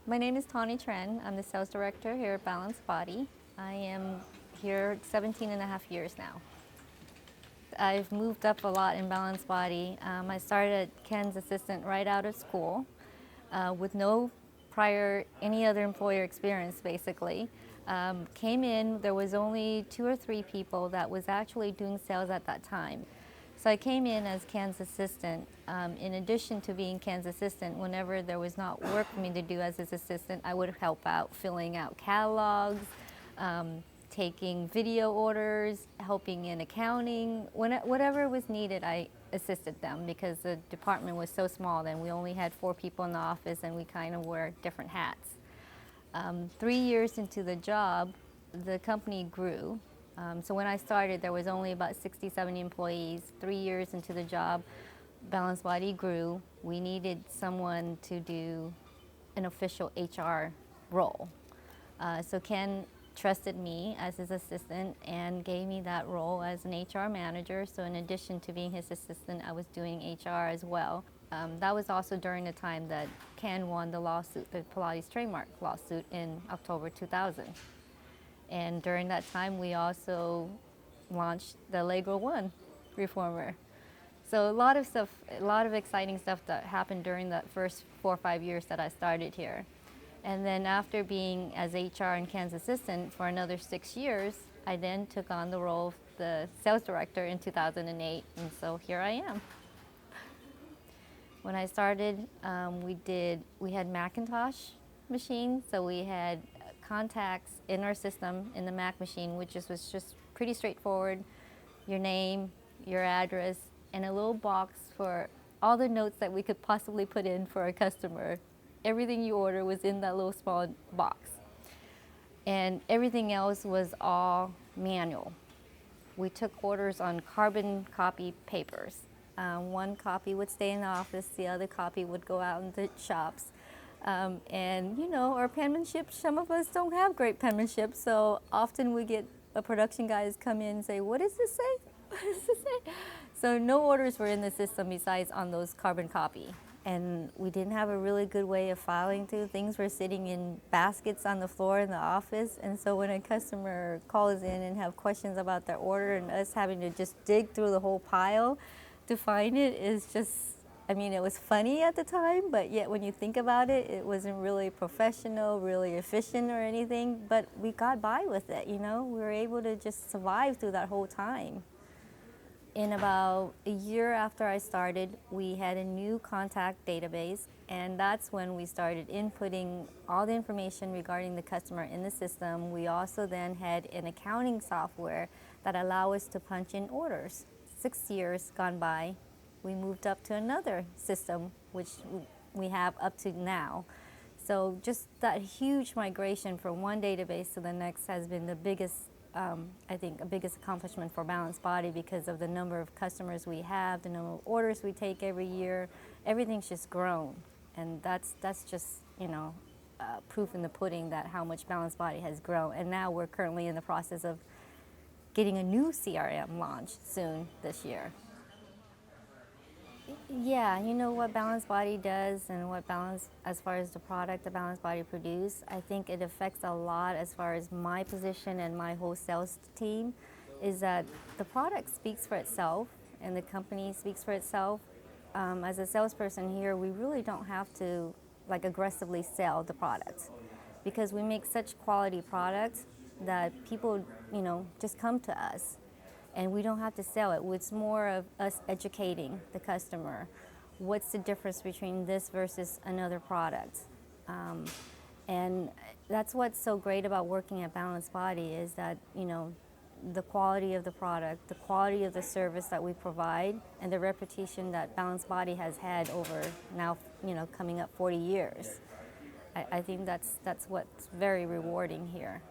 My name is Tonhi Tran. I'm the sales director here at Balanced Body. I am here 17 and a half years now. I've moved up a lot in Balanced Body. I started at Ken's assistant right out of school with no prior any other employer experience basically. Came in, there was only 2 or 3 people that was actually doing sales at that time. So I came in as Ken's assistant. In addition to being Ken's assistant, whenever there was not work for me to do as his assistant, I would help out filling out catalogs, taking video orders, helping in accounting. Whatever was needed, I assisted them because the department was so small then. We only had 4 people in the office and we kind of wore different hats. 3 years into the job, the company grew. So when I started, there was only about 60, 70 employees. 3 years into the job, Balanced Body grew. We needed someone to do an official HR role. So Ken trusted me as his assistant and gave me that role as an HR manager. So in addition to being his assistant, I was doing HR as well. That was also during the time that Ken won the lawsuit, the Pilates trademark lawsuit in October 2000. And during that time, we also launched the Allegro One reformer. So a lot of stuff, a lot of exciting stuff that happened during the first 4 or 5 years that I started here. And then after being as HR and Ken's assistant for another 6 years, I then took on the role of the sales director in 2008, and so here I am. When I started, we had Macintosh machines, so we had contacts in our system in the Mac machine, which was just pretty straightforward. Your name, your address, and a little box for all the notes that we could possibly put in for a customer. Everything you order was in that little small box. And everything else was all manual. We took orders on carbon copy papers. One copy would stay in the office, the other copy would go out in the shops. And you know, our penmanship, some of us don't have great penmanship, so often we get production guys come in and say, what does this say? What does this say? So no orders were in the system besides on those carbon copy. And we didn't have a really good way of filing through. Things were sitting in baskets on the floor in the office, and so when a customer calls in and have questions about their order and us having to just dig through the whole pile to find it is just, I mean, it was funny at the time, but yet when you think about it, it wasn't really professional, really efficient or anything, but we got by with it, you know? We were able to just survive through that whole time. In about a year after I started, we had a new contact database, and that's when we started inputting all the information regarding the customer in the system. We also then had an accounting software that allowed us to punch in orders. 6 years gone by, we moved up to another system, which we have up to now. So just that huge migration from one database to the next has been the biggest, I think, a biggest accomplishment for Balanced Body because of the number of customers we have, the number of orders we take every year. Everything's just grown, and that's just, you know, proof in the pudding that how much Balanced Body has grown. And now we're currently in the process of getting a new CRM launched soon this year. Yeah, you know what Balanced Body does and what as far as the product that Balanced Body produce, I think it affects a lot as far as my position and my whole sales team, is that the product speaks for itself and the company speaks for itself. As a salesperson here, we really don't have to like aggressively sell the product because we make such quality products that people, you know, just come to us. And we don't have to sell it. It's more of us educating the customer. What's the difference between this versus another product? And that's what's so great about working at Balanced Body is that, you know, the quality of the product, the quality of the service that we provide, and the reputation that Balanced Body has had over now, you know, coming up 40 years. I think that's what's very rewarding here.